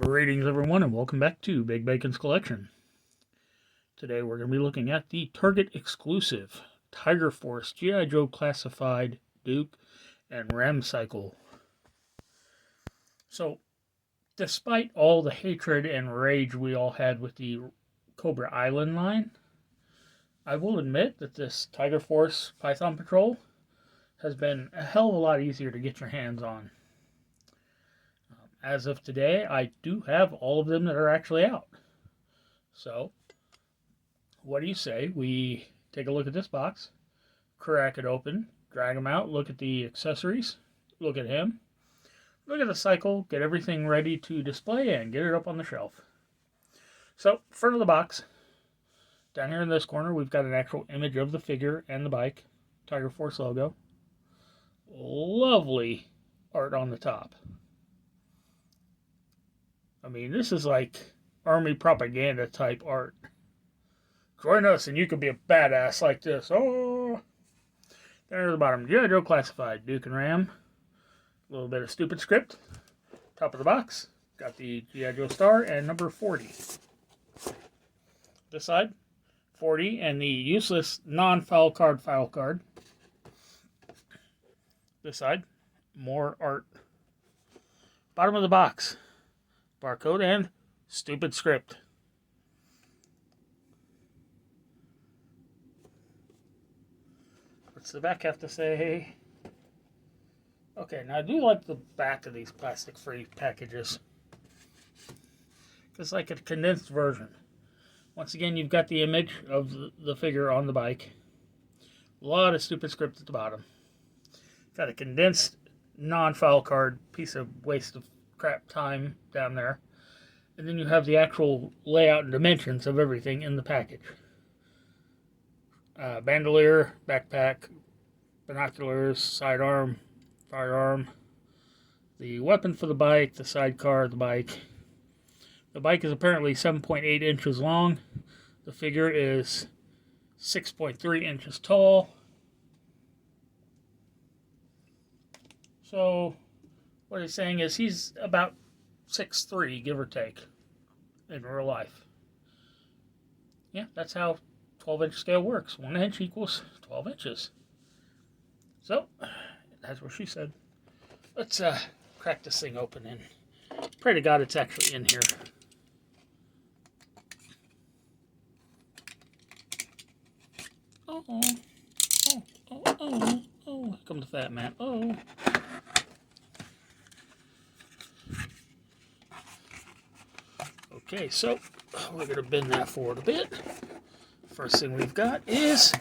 Greetings everyone and welcome back to Big Bacon's Collection. Today we're going to be looking at the Target exclusive Tiger Force G.I. Joe Classified Duke and Rem Cycle. So, despite all the hatred and rage we all had with the Cobra Island line, I will admit that this Tiger Force Python Patrol has been a hell of a lot easier to get your hands on. As of today, I do have all of them that are actually out. So, what do you say we take a look at this box, crack it open, drag them out, look at the accessories, look at him, look at the cycle, get everything ready to display and get it up on the shelf. So, front of the box, down here in this corner, we've got an actual image of the figure and the bike, Tiger Force logo. Lovely art on the top. I mean, this is like army propaganda type art. Join us and you can be a badass like this. Oh! There at the bottom, G.I. Joe Classified, Duke and Ram. A little bit of stupid script. Top of the box, got the G.I. Joe star and number 40. This side, 40 and the useless non-foul card file card. This side, more art. Bottom of the box, barcode and stupid script. What's the back have to say? Okay, now I do like the back of these plastic-free packages. It's like a condensed version. Once again, you've got the image of the figure on the bike. A lot of stupid script at the bottom. Got a condensed non-file card, piece of waste of crap time down there. And then you have the actual layout and dimensions of everything in the package. Bandolier, backpack, binoculars, sidearm, firearm, the weapon for the bike, the sidecar of the bike. The bike is apparently 7.8 inches long. The figure is 6.3 inches tall. So, what he's saying is he's about 6'3", give or take, in real life. Yeah, that's how 12-inch scale works. 1 inch equals 12 inches. So, that's what she said. Let's crack this thing open and pray to God it's actually in here. Oh, here comes the fat man. Oh. Okay, so we're going to bend that forward a bit. First thing we've got is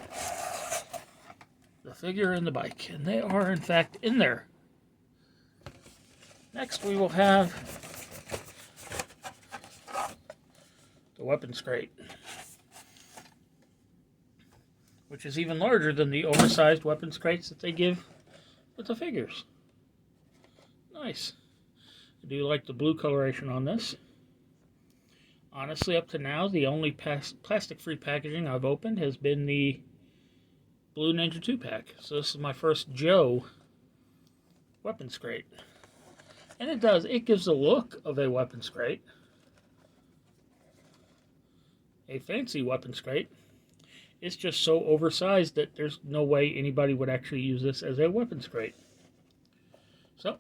the figure and the bike, and they are in fact in there. Next we will have the weapons crate, which is even larger than the oversized weapons crates that they give with the figures. Nice. I do like the blue coloration on this. Honestly, up to now, the only plastic-free packaging I've opened has been the Blue Ninja 2-pack. So this is my first Joe weapons crate. And it gives the look of a weapons crate. A fancy weapons crate. It's just so oversized that there's no way anybody would actually use this as a weapons crate. So,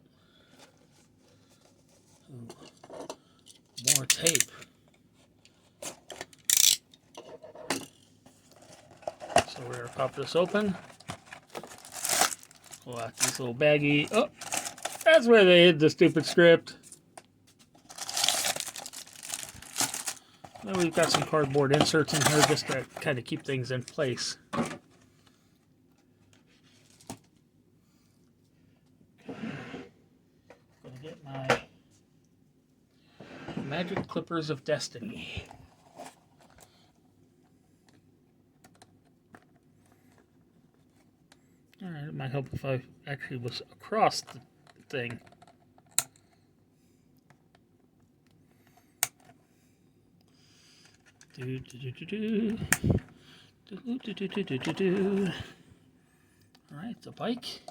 more tape. So we're going to pop this open. Pull out this little baggie. Oh, that's where they hid the stupid script. Then we've got some cardboard inserts in here just to kind of keep things in place. Gonna get my Magic Clippers of Destiny. Alright, it might help if I actually was across the thing. Alright, the bike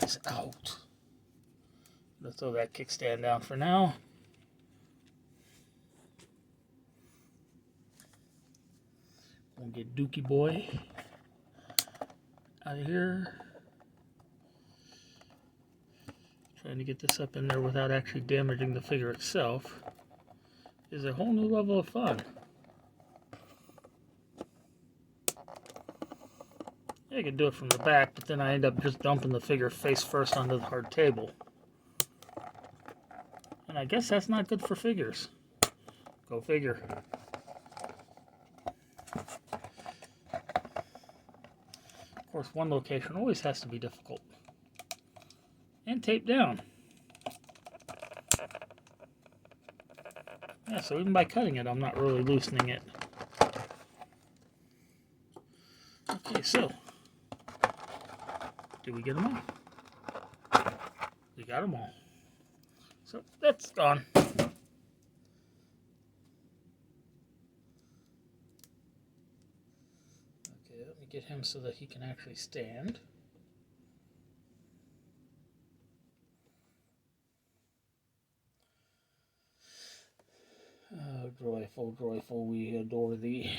is out. Let's throw that kickstand down for now. Get Dookie Boy out of here. Trying to get this up in there without actually damaging the figure itself is a whole new level of fun. I could do it from the back, but then I end up just dumping the figure face first onto the hard table. And I guess that's not good for figures. Go figure. Of course, one location always has to be difficult. And taped down. Yeah, so even by cutting it, I'm not really loosening it. Okay, so. Did we get them all? We got them all. So that's gone. Okay, let me get him so that he can actually stand. Oh, joyful, joyful, we adore thee.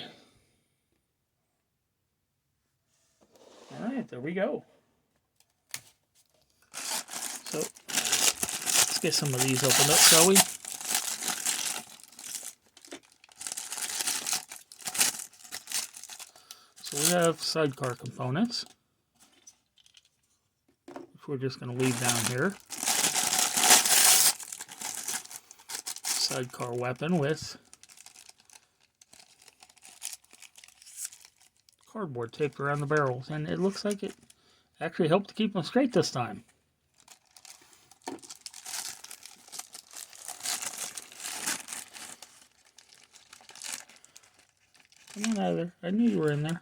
Alright, there we go. So, let's get some of these opened up, shall we? So we have sidecar components, which we're just going to leave down here. Sidecar weapon with cardboard taped around the barrels, and it looks like it actually helped to keep them straight this time. Come on out of there. I knew you were in there.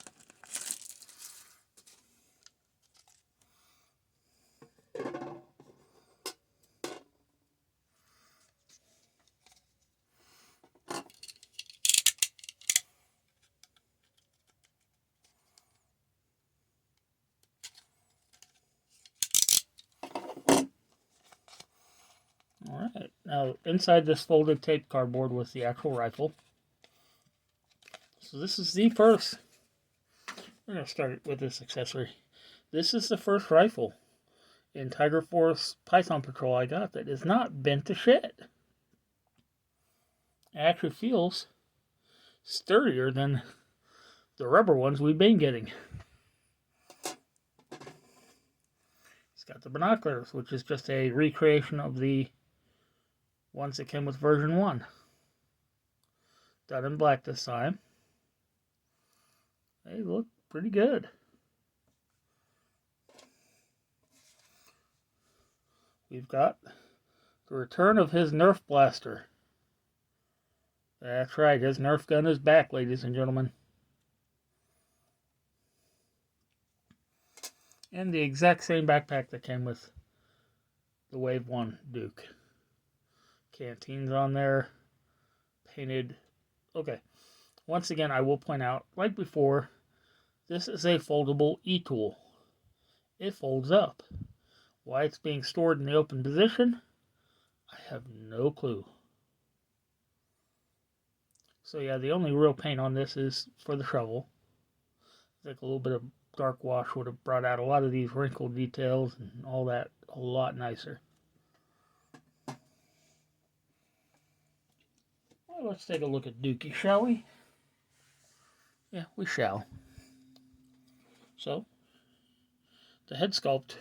Alright, now inside this folded tape cardboard was the actual rifle. So this is the first. We're going to start with this accessory. This is the first rifle in Tiger Force Python Patrol I got that is not bent to shit. It actually feels sturdier than the rubber ones we've been getting. It's got the binoculars, which is just a recreation of the ones that came with version 1. Done in black this time. They look pretty good. We've got the return of his Nerf blaster. That's right, his Nerf gun is back, ladies and gentlemen. And the exact same backpack that came with the Wave 1 Duke. Canteens on there. Painted. Okay. Once again, I will point out, like before, this is a foldable e-tool. It folds up. Why it's being stored in the open position, I have no clue. So yeah, the only real paint on this is for the shovel. I think a little bit of dark wash would have brought out a lot of these wrinkled details and all that a lot nicer. Well, let's take a look at Dookie, shall we? Yeah, we shall. So, the head sculpt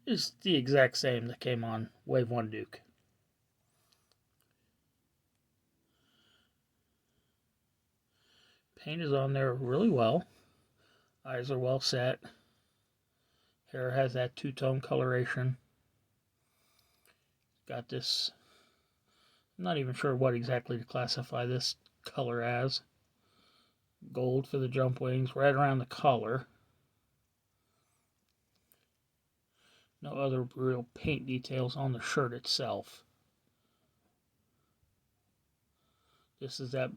is the exact same that came on Wave 1 Duke. Paint is on there really well. Eyes are well set. Hair has that two-tone coloration. Got this, I'm not even sure what exactly to classify this color as. Gold for the jump wings, right around the collar. No other real paint details on the shirt itself. This is that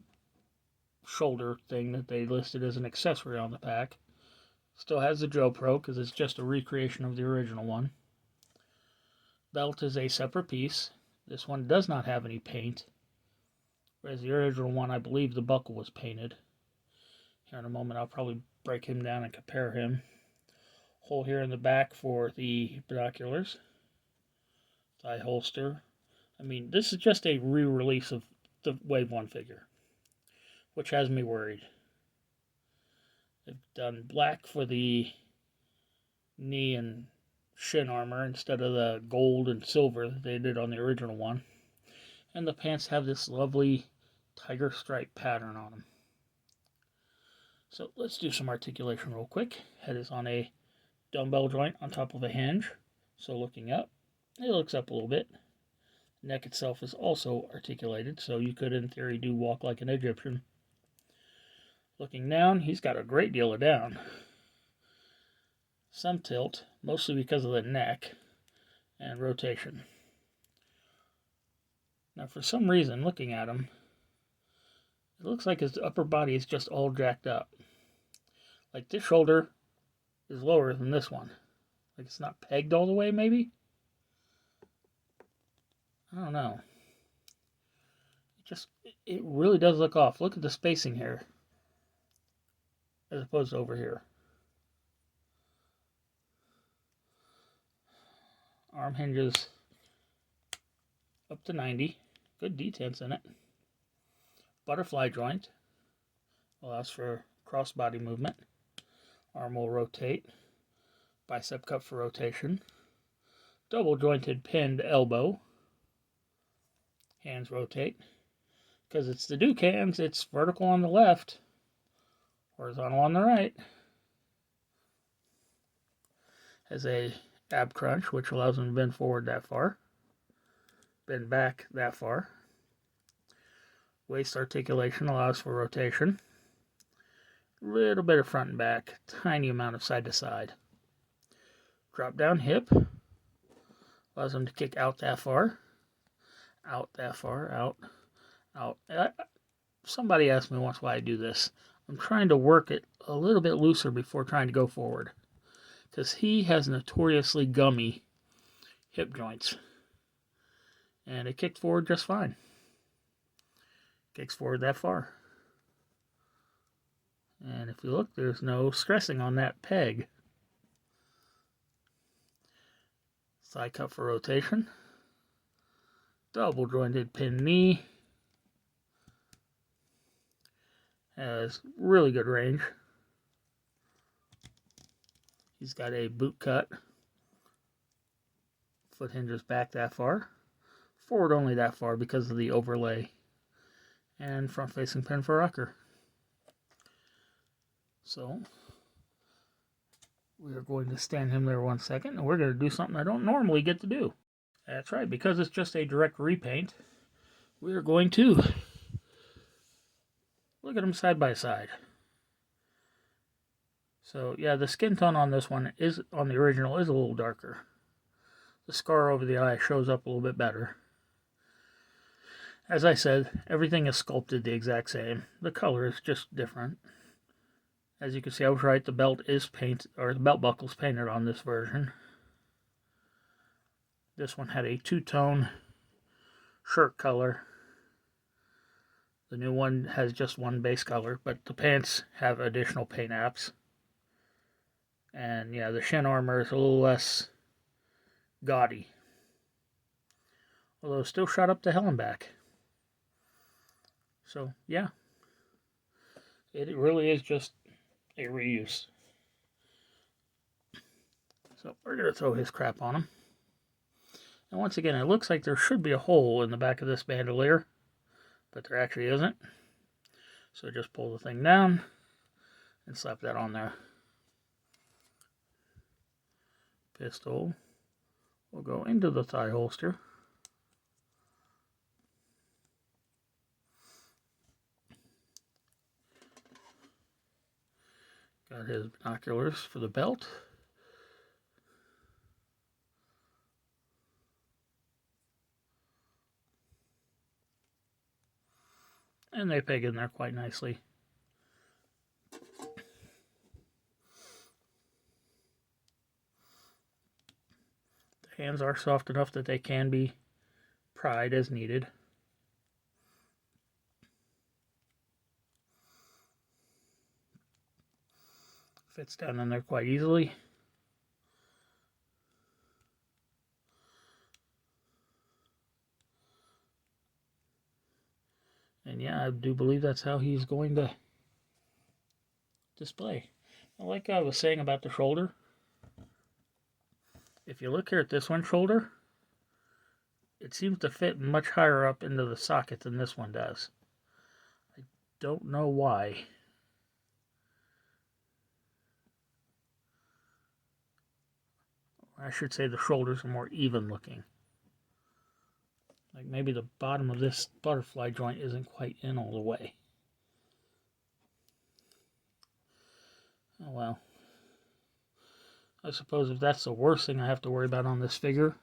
shoulder thing that they listed as an accessory on the pack. Still has the Joe Pro because it's just a recreation of the original one. Belt is a separate piece. This one does not have any paint. Whereas the original one, I believe the buckle was painted. Here in a moment, I'll probably break him down and compare him. Hole here in the back for the binoculars. Thigh holster. I mean, this is just a re-release of the Wave 1 figure, which has me worried. They've done black for the knee and shin armor instead of the gold and silver that they did on the original one. And the pants have this lovely tiger stripe pattern on them. So let's do some articulation real quick. Head is on a dumbbell joint on top of a hinge. So looking up, it looks up a little bit. Neck itself is also articulated, so you could in theory do walk like an Egyptian. Looking down, he's got a great deal of down. Some tilt, mostly because of the neck and rotation. Now for some reason, looking at him, it looks like his upper body is just all jacked up. Like this shoulder is lower than this one. Like it's not pegged all the way, maybe? I don't know. It really does look off. Look at the spacing here, as opposed to over here. Arm hinges up to 90. Good detents in it. Butterfly joint allows for cross-body movement. Arm will rotate. Bicep cup for rotation. Double jointed pinned elbow. Hands rotate. Because it's the Duke hands, it's vertical on the left, horizontal on the right. Has a ab crunch, which allows him to bend forward that far. Bend back that far. Waist articulation allows for rotation. Little bit of front and back, tiny amount of side to side. Drop down hip allows him to kick out that far, out, out. Somebody asked me once why I do this. I'm trying to work it a little bit looser before trying to go forward, because he has notoriously gummy hip joints, and it kicked forward just fine. Kicks forward that far. And if you look, there's no stressing on that peg. Thigh cup for rotation. Double jointed pin knee. Has really good range. He's got a boot cut. Foot hinges back that far. Forward only that far because of the overlay. And front facing pin for rocker. So we are going to stand him there 1 second, and we're going to do something I don't normally get to do. That's right, because it's just a direct repaint, we are going to look at them side by side. So yeah, the skin tone on this one is, on the original, is a little darker. The scar over the eye shows up a little bit better. As I said, everything is sculpted the exact same. The color is just different. As you can see, I was right. The belt is painted, or the belt buckle is painted on this version. This one had a two-tone shirt color. The new one has just one base color, but the pants have additional paint apps. And yeah, the shin armor is a little less gaudy, although still shot up to hell and back. So yeah, it really is just a reuse. So we're going to throw his crap on him. And once again, it looks like there should be a hole in the back of this bandolier, but there actually isn't. So just pull the thing down and slap that on there. Pistol will go into the thigh holster. Got his binoculars for the belt. And they peg in there quite nicely. The hands are soft enough that they can be pried as needed. Fits down in there quite easily. And yeah, I do believe that's how he's going to display. Like I was saying about the shoulder, if you look here at this one's shoulder, it seems to fit much higher up into the socket than this one does. I don't know why. I should say the shoulders are more even looking. Like maybe the bottom of this butterfly joint isn't quite in all the way. Oh well. I suppose if that's the worst thing I have to worry about on this figure,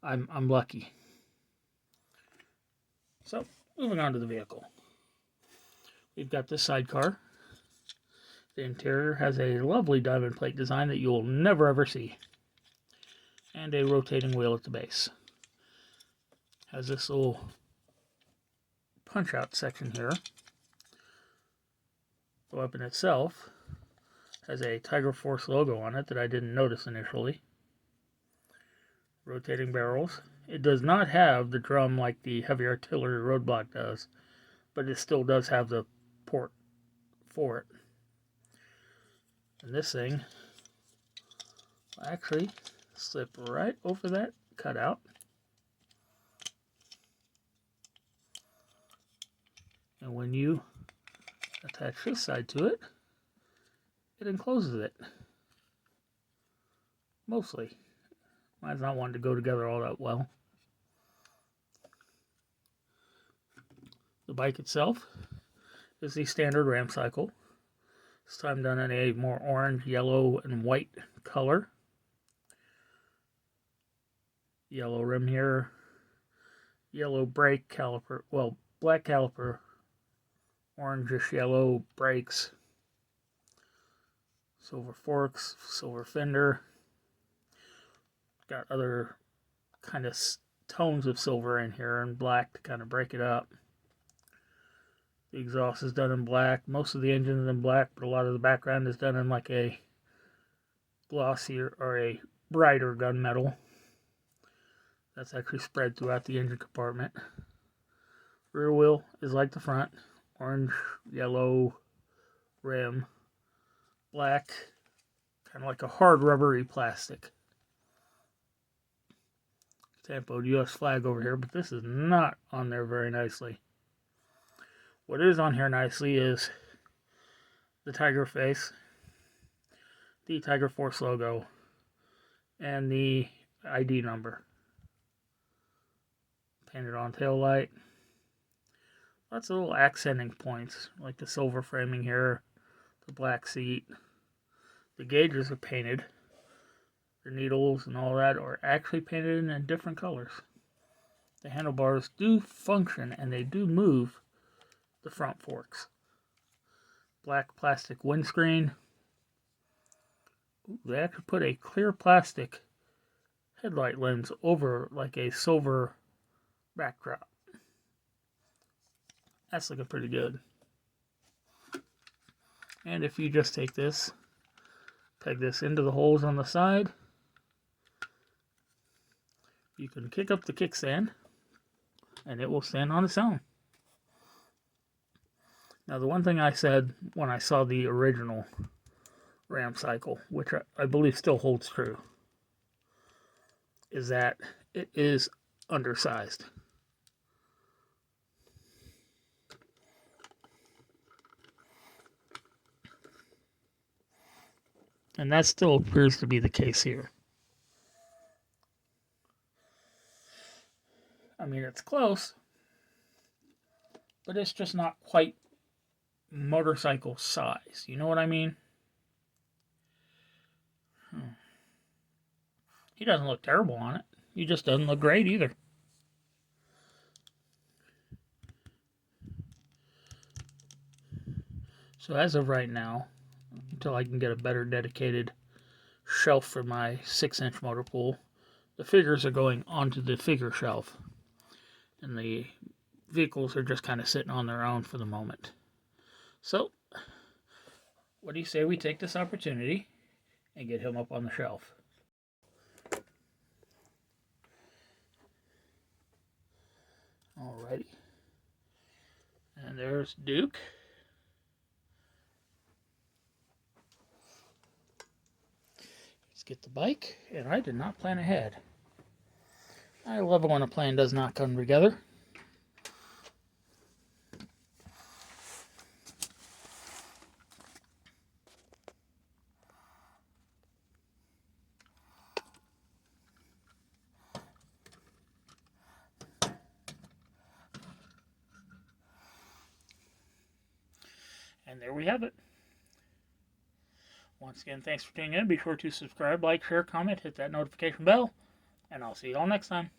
I'm lucky. So, moving on to the vehicle. We've got this sidecar. The interior has a lovely diamond plate design that you'll never ever see. And a rotating wheel at the base. Has this little punch-out section here. The weapon itself has a Tiger Force logo on it that I didn't notice initially. Rotating barrels. It does not have the drum like the heavy artillery roadblock does, but it still does have the port for it. And this thing will actually slip right over that cutout. And when you attach this side to it, it encloses it. Mostly. Mine's not wanting to go together all that well. The bike itself is the standard Ram Cycle. This time done in a more orange, yellow, and white color. Yellow rim here. Yellow brake caliper. Well, black caliper. Orangish yellow brakes. Silver forks. Silver fender. Got other kind of tones of silver in here and black to kind of break it up. The exhaust is done in black. Most of the engine is in black, but a lot of the background is done in like a glossier or a brighter gunmetal. That's actually spread throughout the engine compartment. Rear wheel is like the front. Orange, yellow rim. Black, kind of like a hard rubbery plastic. Tampoed US flag over here, but this is not on there very nicely. What is on here nicely is the tiger face, the Tiger Force logo, and the ID number. Painted on tail light. Lots of little accenting points, like the silver framing here, the black seat. The gauges are painted. The needles and all that are actually painted in different colors. The handlebars do function and they do move the front forks. Black plastic windscreen. They actually put a clear plastic headlight lens over like a silver backdrop. That's looking pretty good. And if you just take this, peg this into the holes on the side, you can kick up the kickstand and it will stand on its own. Now, the one thing I said when I saw the original Ram Cycle, which I believe still holds true, is that it is undersized. And that still appears to be the case here. I mean, it's close, but it's just not quite motorcycle size. You know what I mean? He doesn't look terrible on it. He just doesn't look great either. So as of right now, until I can get a better dedicated shelf for my 6-inch motor pool, the figures are going onto the figure shelf. And the vehicles are just kind of sitting on their own for the moment. So, what do you say we take this opportunity and get him up on the shelf? Alrighty. And there's Duke. Let's get the bike, and I did not plan ahead. I love it when a plan does not come together. And there we have it. Once again, thanks for tuning in. Be sure to subscribe, like, share, comment, hit that notification bell, and I'll see you all next time.